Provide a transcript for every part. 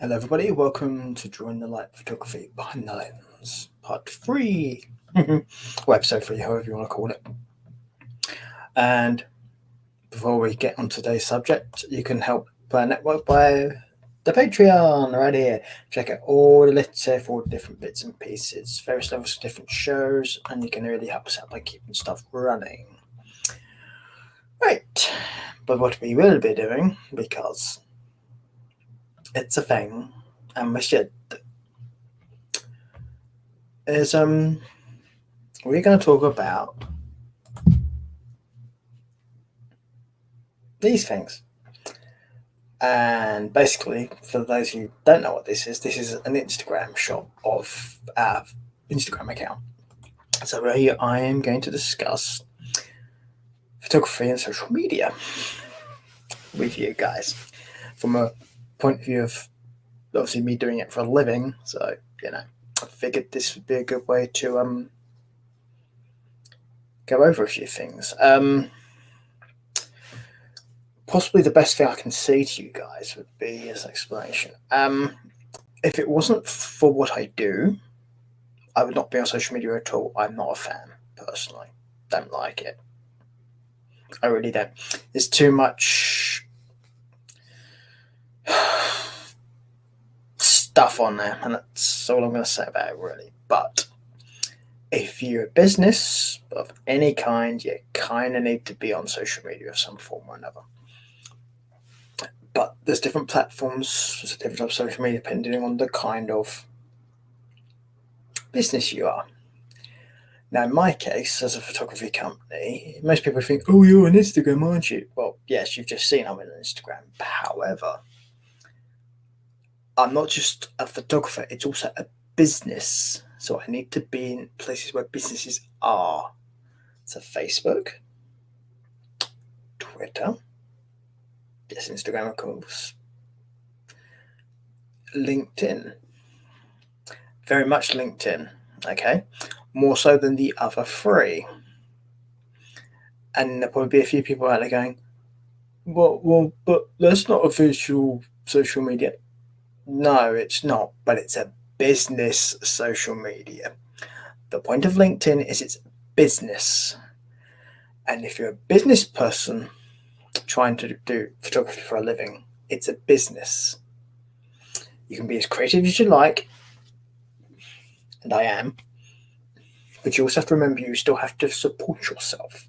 Hello, everybody. Welcome to Drawing the Light Photography Behind the Lens, Part 3, or Episode 3, however you want to call it. And before we get on today's subject, you can help our network by the Patreon right here. Check out all the lists here for different bits and pieces, various levels of different shows, and you can really help us out by keeping stuff running. Right, but what we will be doing, because it's a thing, and we should, is we're going to talk about these things. And basically, for those who don't know what this is an Instagram shot of our Instagram account. So here I am going to discuss photography and social media with you guys from a point of view of obviously me doing it for a living. So, I figured this would be a good way to go over a few things. Possibly the best thing I can say to you guys would be as an explanation. If it wasn't for what I do, I would not be on social media at all. I'm not a fan, personally. Don't like it. I really don't. There's too much stuff on there, and that's all I'm going to say about it, really. But if you're a business of any kind, you kind of need to be on social media of some form or another. But there's different platforms, there's different types of social media depending on the kind of business you are. Now, in my case, as a photography company, most people think, oh, you're on Instagram, aren't you? Well, yes, you've just seen I'm on Instagram. However, I'm not just a photographer, it's also a business. So I need to be in places where businesses are. So Facebook, Twitter, yes, Instagram, of course, LinkedIn, very much LinkedIn, okay, more so than the other three. And there'll probably be a few people out there going, well, but that's not official social media. No, it's not, but it's a business social media. The point of LinkedIn is it's business. And if you're a business person trying to do photography for a living, it's a business. You can be as creative as you like, and I am, but you also have to remember you still have to support yourself,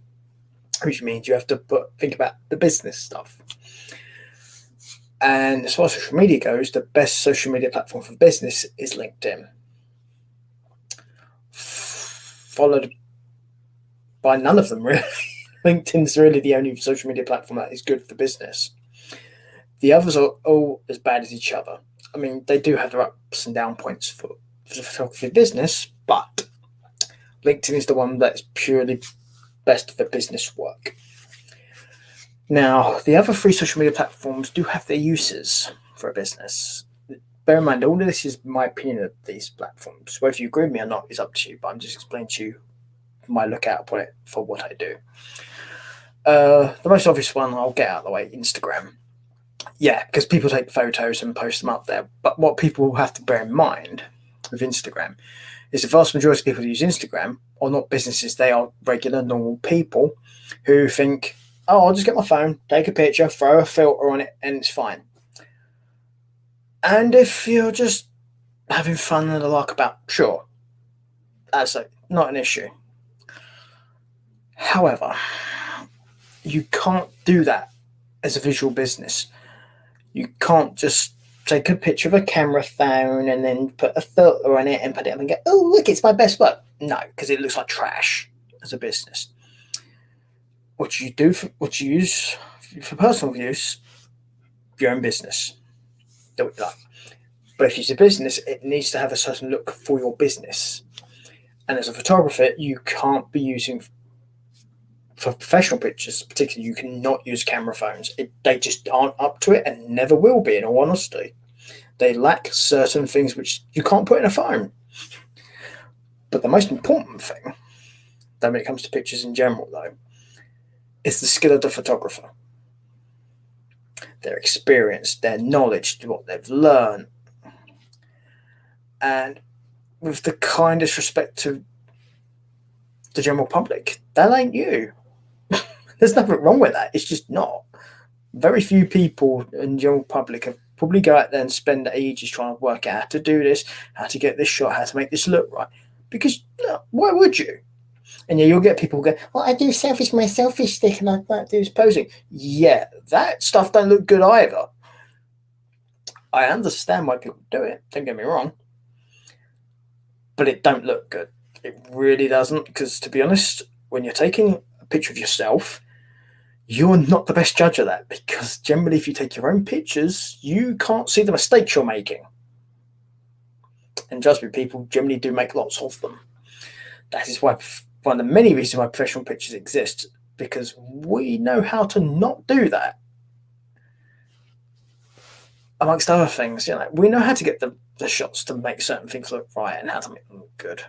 which means you have to think about the business stuff. And as far as social media goes, the best social media platform for business is LinkedIn, followed by none of them, really. LinkedIn's really the only social media platform that is good for business. The others are all as bad as each other. I mean, they do have their ups and down points for photography business, but LinkedIn is the one that's purely best for business work. Now, the other three social media platforms do have their uses for a business. Bear in mind, all of this is my opinion of these platforms. Whether you agree with me or not is up to you, but I'm just explaining to you my lookout upon it for what I do. The most obvious one I'll get out of the way, Instagram. Yeah, because people take photos and post them up there. But what people have to bear in mind with Instagram is the vast majority of people who use Instagram are not businesses. They are regular, normal people who think, oh, I'll just get my phone, take a picture, throw a filter on it, and it's fine. And if you're just having fun and a lark about, sure, that's not an issue. However, you can't do that as a visual business. You can't just take a picture of a camera phone and then put a filter on it and put it up and go, oh, look, it's my best work. No, because it looks like trash as a business. What you use for personal use, your own business. Do what you like. But if it's a business, it needs to have a certain look for your business. And as a photographer, you can't be using, for professional pictures particularly, you cannot use camera phones. They just aren't up to it and never will be, in all honesty. They lack certain things which you can't put in a phone. But the most important thing, though, when it comes to pictures in general, though, is the skill of the photographer. Their experience, their knowledge, what they've learned, And with the kindest respect to the general public, that ain't you. There's nothing wrong with that. It's just not. Very few people in the general public have probably go out there and spend ages trying to work out how to do this, how to get this shot, how to make this look right. Because why would you? And yeah, you'll get people go, well, I do my selfish stick, and I like do this posing. Yeah, that stuff don't look good either. I understand why people do it, don't get me wrong. But it don't look good. It really doesn't, because to be honest, when you're taking a picture of yourself, you're not the best judge of that, because generally if you take your own pictures, you can't see the mistakes you're making. And trust me, people generally do make lots of them. That is why one of the many reasons why professional pictures exist, because we know how to not do that. Amongst other things, we know how to get the shots to make certain things look right and how to make them look good.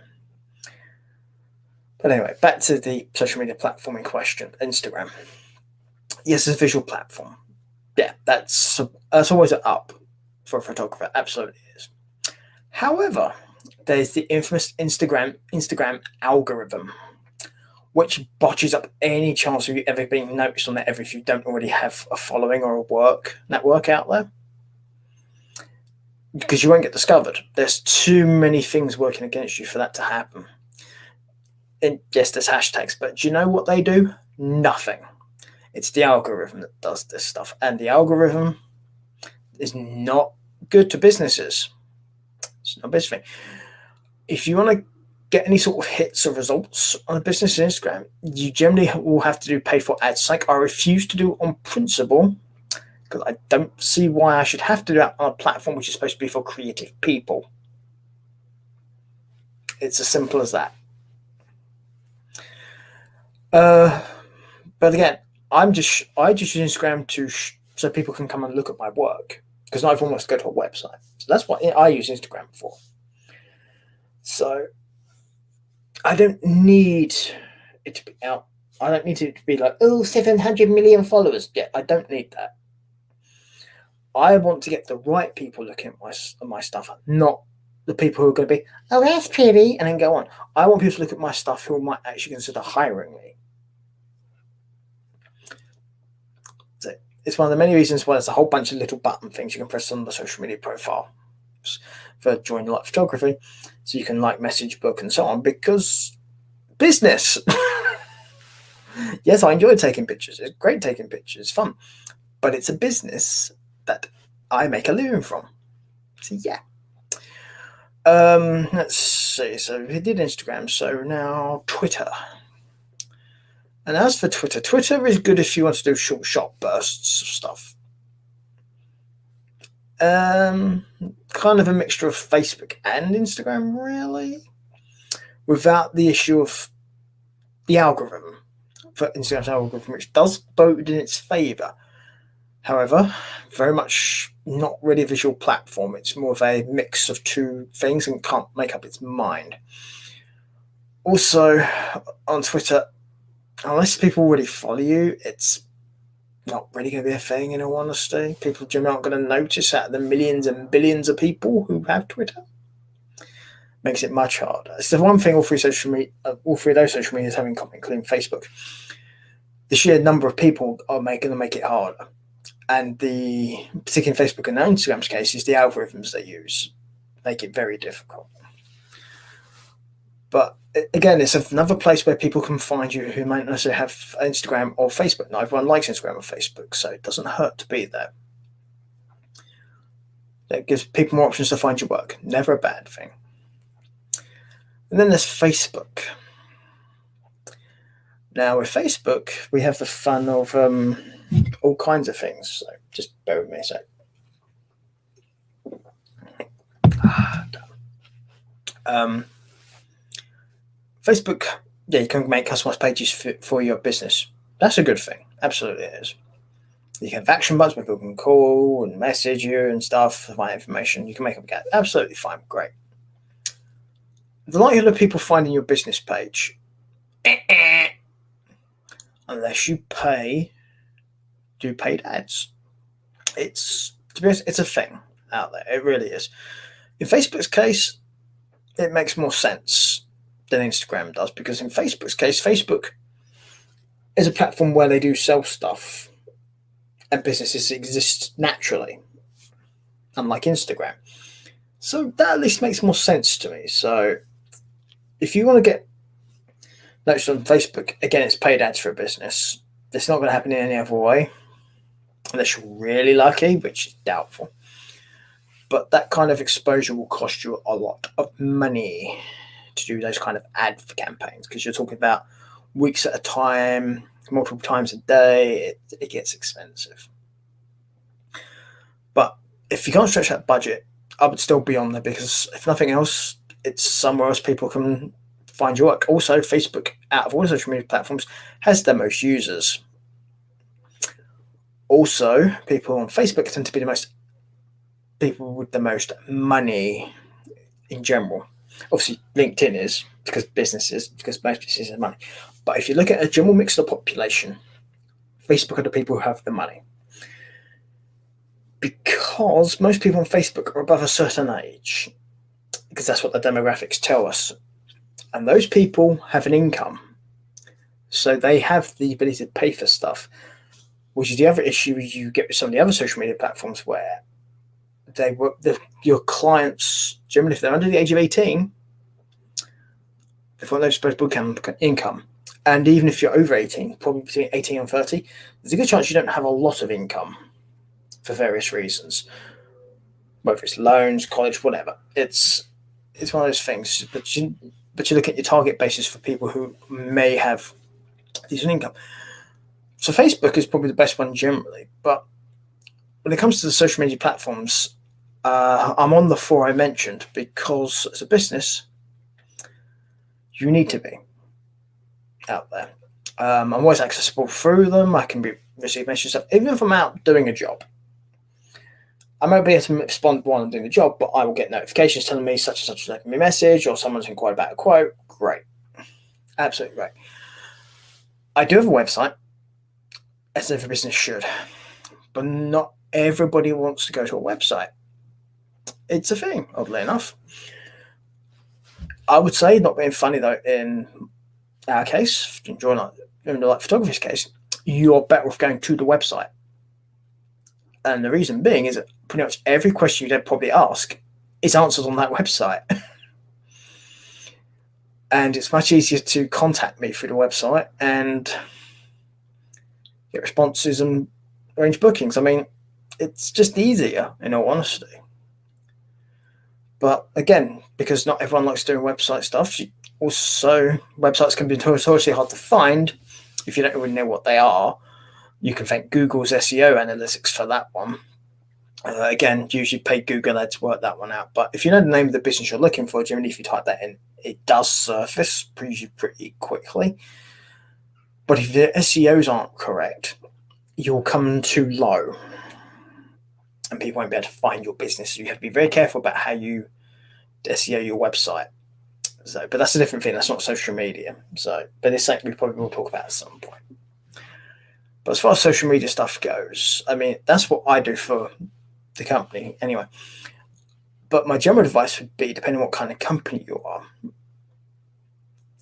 But anyway, back to the social media platform in question, Instagram. Yes, it's a visual platform. Yeah, that's always an up for a photographer. Absolutely is. However, there's the infamous Instagram algorithm, which botches up any chance of you ever being noticed on it ever if you don't already have a following or a network out there. Because you won't get discovered. There's too many things working against you for that to happen. And yes, there's hashtags, but do you know what they do? Nothing. It's the algorithm that does this stuff. And the algorithm is not good to businesses. It's not a business thing. If you want to get any sort of hits or results on a business Instagram, you generally will have to do pay for ads. Like, I refuse to do it on principle, because I don't see why I should have to do that on a platform which is supposed to be for creative people. It's as simple as that. But again, I just use Instagram so people can come and look at my work, because not everyone wants to go to a website. So that's what I use Instagram for. So I don't need it to be out. I don't need it to be like, 700 million followers. Yeah, I don't need that. I want to get the right people looking at my stuff, not the people who are going to be, oh, that's pretty, and then go on. I want people to look at my stuff who might actually consider hiring me. So it's one of the many reasons why there's a whole bunch of little button things you can press on the social media profile for Join Light Photography, so you can message, book, and so on, because business. Yes, I enjoy taking pictures. It's great taking pictures. It's fun. But it's a business that I make a living from. So yeah. Let's see. So we did Instagram. So now Twitter. And as for Twitter, Twitter is good if you want to do short bursts of stuff. Kind of a mixture of Facebook and Instagram, really, without the issue of the algorithm. For Instagram's algorithm, which does vote in its favour. However, very much not really a visual platform. It's more of a mix of two things and can't make up its mind. Also, on Twitter, unless people really follow you, it's not really going to be a thing, in all honesty. People generally aren't going to notice out of the millions and billions of people who have Twitter. Makes it much harder. It's the one thing all three of those social medias have in common, including Facebook. The sheer number of people are going to make it harder. And particularly in Facebook and Instagram's case, is the algorithms they use make it very difficult. But again, it's another place where people can find you who might not necessarily have Instagram or Facebook. Not everyone likes Instagram or Facebook, so it doesn't hurt to be there. It gives people more options to find your work. Never a bad thing. And then there's Facebook. Now, with Facebook, we have the fun of all kinds of things. So just bear with me a sec. Facebook, yeah, you can make customized pages for your business. That's a good thing. Absolutely it is. You can have action buttons where people can call and message you and stuff, find information. You can make them get absolutely fine. Great. The likelihood of people finding your business page, unless you do paid ads. To be honest, it's a thing out there. It really is. In Facebook's case, it makes more sense than Instagram does, because in Facebook's case, Facebook is a platform where they do sell stuff and businesses exist naturally, unlike Instagram. So that at least makes more sense to me. So if you want to get noticed on Facebook, again, it's paid ads for a business. It's not going to happen in any other way, unless you're really lucky, which is doubtful. But that kind of exposure will cost you a lot of money to do those kind of ad campaigns, because you're talking about weeks at a time, multiple times a day. It gets expensive. But if you can't stretch that budget, I would still be on there, because if nothing else, it's somewhere else people can find your work. Also, Facebook, out of all the social media platforms, has the most users. Also, people on Facebook tend to be the most people with the most money in general. Obviously, LinkedIn is, because most businesses have money. But if you look at a general mix of the population, Facebook are the people who have the money. Because most people on Facebook are above a certain age, because that's what the demographics tell us. And those people have an income. So they have the ability to pay for stuff, which is the other issue you get with some of the other social media platforms, where your clients, generally, if they're under the age of 18, they've got no disposable income. And even if you're over 18, probably between 18 and 30, there's a good chance you don't have a lot of income for various reasons, whether it's loans, college, whatever. It's one of those things. But you look at your target basis for people who may have decent income. So Facebook is probably the best one generally. But when it comes to the social media platforms, I'm on the 4 I mentioned, because as a business, you need to be out there. I'm always accessible through them. I can receive messages, even if I'm out doing a job. I might be able to respond while I'm doing the job, but I will get notifications telling me such and such has left me a message, or someone's inquired about a quote. Great. Absolutely great. I do have a website, as every business should, but not everybody wants to go to a website. It's a thing, oddly enough. I would say, not being funny though, in our case, in the photography's case, you're better off going to the website. And the reason being is that pretty much every question you'd probably ask is answered on that website. And it's much easier to contact me through the website and get responses and arrange bookings. I mean, it's just easier, in all honesty. But again, because not everyone likes doing website stuff, also websites can be notoriously hard to find if you don't really know what they are. You can thank Google's SEO analytics for that one. Again, usually paid Google ads to work that one out. But if you know the name of the business you're looking for, generally if you type that in, it does surface pretty quickly. But if the SEOs aren't correct, you'll come too low, and people won't be able to find your business. So you have to be very careful about how you SEO your website. So, but that's a different thing. That's not social media. So, but it's something we probably will talk about at some point. But as far as social media stuff goes, I mean, that's what I do for the company anyway. But my general advice would be, depending on what kind of company you are,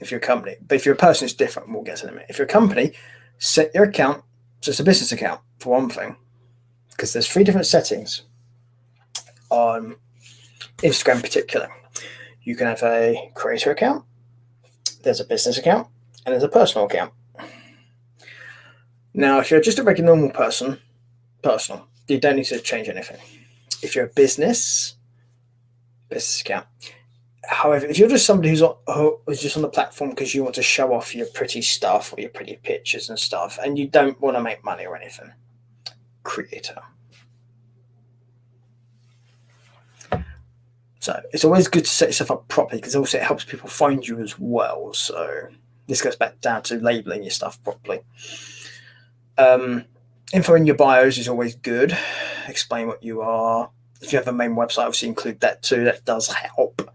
if you're a company, but if you're a person, it's different. We'll get to them. If you're a company, set your account, so it's a business account for one thing, because there's 3 different settings on Instagram in particular. You can have a creator account, there's a business account, and there's a personal account. Now, if you're just a regular normal person, personal, you don't need to change anything. If you're a business account. However, if you're just somebody who's just on the platform because you want to show off your pretty stuff or your pretty pictures and stuff, and you don't want to make money or anything, creator. So it's always good to set yourself up properly, because also it helps people find you as well. So this goes back down to labeling your stuff properly. Info in your bios is always good. Explain what you are. If you have a main website, obviously include that too. That does help.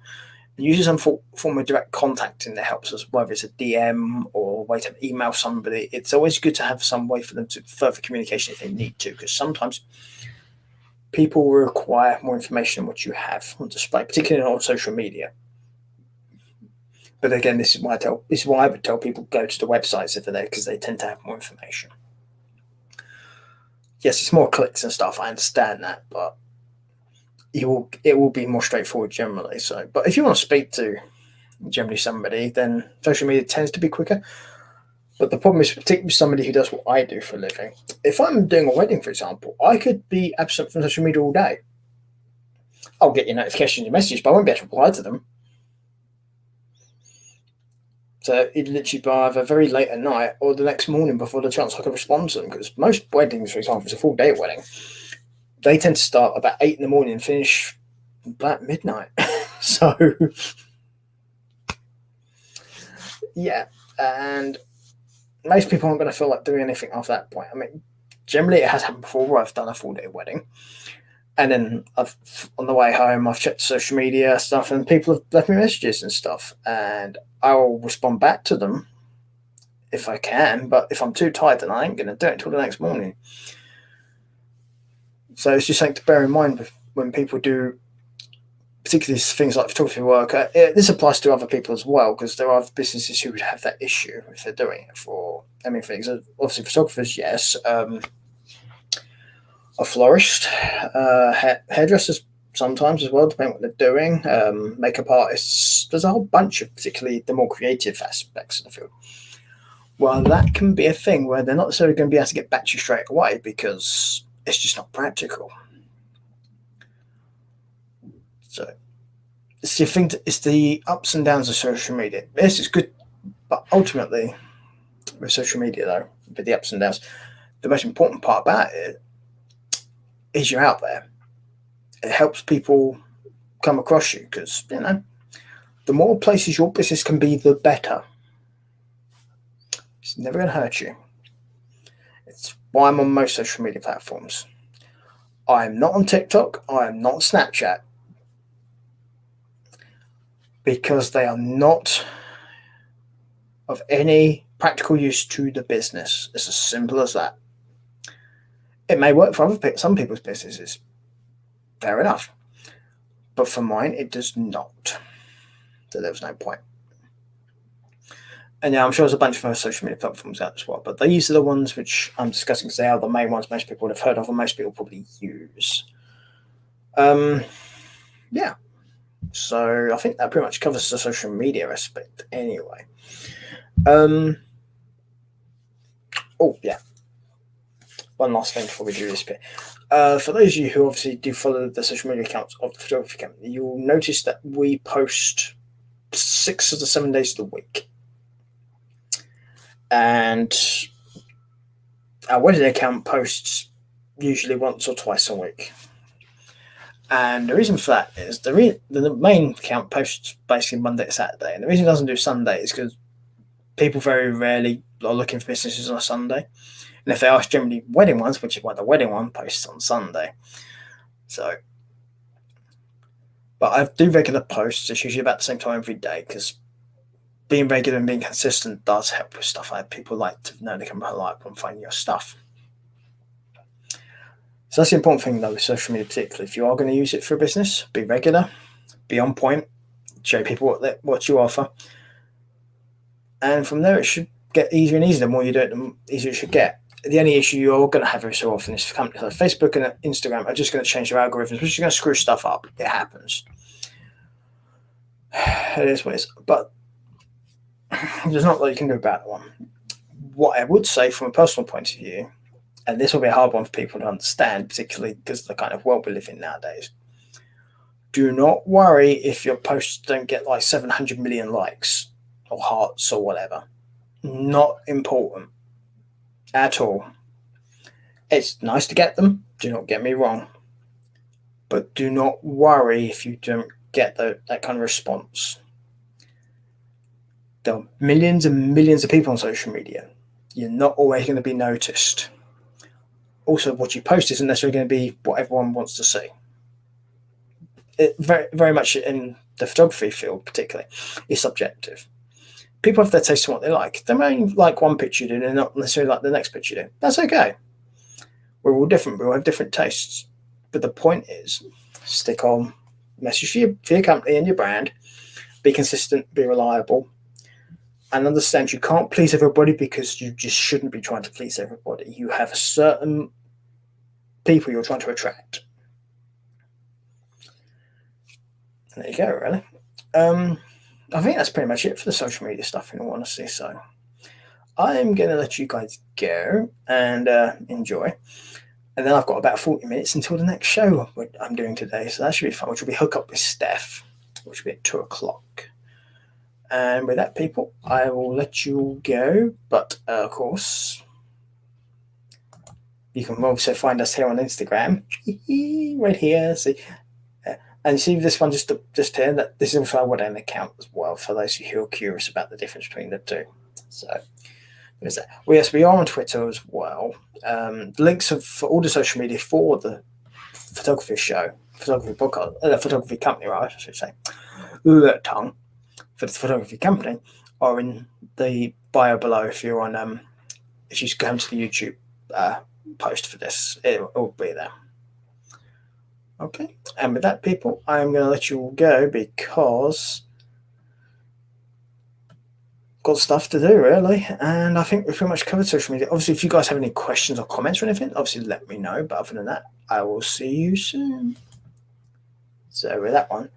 Usually some form of direct contacting that helps us, whether it's a DM or a way to email somebody. It's always good to have some way for them to further communication if they need to, because sometimes people will require more information than what you have on display, particularly on social media. But again, this is why I would tell people go to the websites if they're there, because they tend to have more information. Yes, it's more clicks and stuff. I understand that, but it will be more straightforward generally. So, but if you want to speak to generally somebody, then social media tends to be quicker. But the problem is, particularly somebody who does what I do for a living, if I'm doing a wedding, for example, I could be absent from social media all day. I'll get your notifications, your messages, but I won't be able to reply to them. So it'd literally be either very late at night or the next morning before the chance I could respond to them. Because most weddings, for example, it's a full day wedding. They tend to start about 8 in the morning and finish about midnight. So, yeah. And most people aren't going to feel like doing anything after that point. I mean, generally it has happened before where I've done a full day wedding. And then on the way home, I've checked social media stuff and people have left me messages and stuff. And I'll respond back to them if I can. But if I'm too tired, then I ain't going to do it until the next morning. So it's just something to bear in mind when people do, particularly things like photography work. This applies to other people as well, because there are businesses who would have that issue if they're doing it for, I mean, things. Obviously, photographers, yes. A florist, hairdressers sometimes as well, depending on what they're doing. Makeup artists, there's a whole bunch of particularly the more creative aspects of the field. Well, that can be a thing where they're not necessarily going to be able to get back to you straight away because it's just not practical. So it's the ups and downs of social media. Yes, it's good, but ultimately, with social media though, with the ups and downs, the most important part about it is you're out there. It helps people come across you because, the more places your business can be, the better. It's never going to hurt you. It's why I'm on most social media platforms. I'm not on TikTok. I'm not on Snapchat. Because they are not of any practical use to the business. It's as simple as that. It may work for some people's businesses. Fair enough. But for mine, it does not. So there was no point. And yeah, I'm sure there's a bunch of other social media platforms out as well. But these are the ones which I'm discussing because they are the main ones most people would have heard of and most people probably use. Yeah. So I think that pretty much covers the social media aspect anyway. Oh, yeah. One last thing before we do this bit. For those of you who obviously do follow the social media accounts of the photography company, you'll notice that we post 6 of the 7 days of the week. And our wedding account posts usually once or twice a week. And the reason for that is the main account posts basically Monday to Saturday. And the reason it doesn't do Sunday is because people very rarely are looking for businesses on a Sunday. And if they are, generally wedding ones, which is why the wedding one posts on Sunday. So, but I do regular posts. It's usually about the same time every day because being regular and being consistent does help with stuff like people like to know they can rely upon finding your stuff. So that's the important thing though with social media particularly. If you are going to use it for a business, be regular, be on point, show people what you offer. And from there it should get easier and easier. The more you do it, the easier it should get. The only issue you're going to have every so often is companies like Facebook and Instagram are just going to change their algorithms, which is going to screw stuff up. It happens. It is what it is. But there's not a lot you can do about it. What I would say from a personal point of view, and this will be a hard one for people to understand, particularly because of the kind of world we live in nowadays, do not worry if your posts don't get like 700 million likes or hearts or whatever. Not important at all. It's nice to get them, do not get me wrong. But do not worry if you don't get that kind of response. There are millions and millions of people on social media. You're not always going to be noticed. Also, what you post isn't necessarily going to be what everyone wants to see. It very, very much in the photography field, particularly, is subjective. People have their taste in what they like. They may like one picture you do and not necessarily like the next picture you do. That's okay. We're all different. We all have different tastes. But the point is, stick on, message for your company and your brand, be consistent, be reliable, and understand you can't please everybody, because you just shouldn't be trying to please everybody. You have certain people you're trying to attract. And there you go, really. I think that's pretty much it for the social media stuff, in all honesty. So I'm going to let you guys go and enjoy. And then I've got about 40 minutes until the next show I'm doing today. So that should be fun, which will be Hook Up with Steph, which will be at 2 o'clock. And with that, people, I will let you go. But, of course, you can also find us here on Instagram. Right here. See. And see this one just here, that this is also our wedding account as well, for those who are curious about the difference between the two. So there's that. Well, yes, we are on Twitter as well. The links for all the social media for the photography show, photography podcast, photography company, right, I should say, tongue, for the photography company, are in the bio below. If you're on, if you go to the YouTube post for this, it will be there. Okay, and with that, people, I'm going to let you all go, because I've got stuff to do, really. And I think we've pretty much covered social media. Obviously, if you guys have any questions or comments or anything, obviously let me know. But other than that, I will see you soon. So with that one,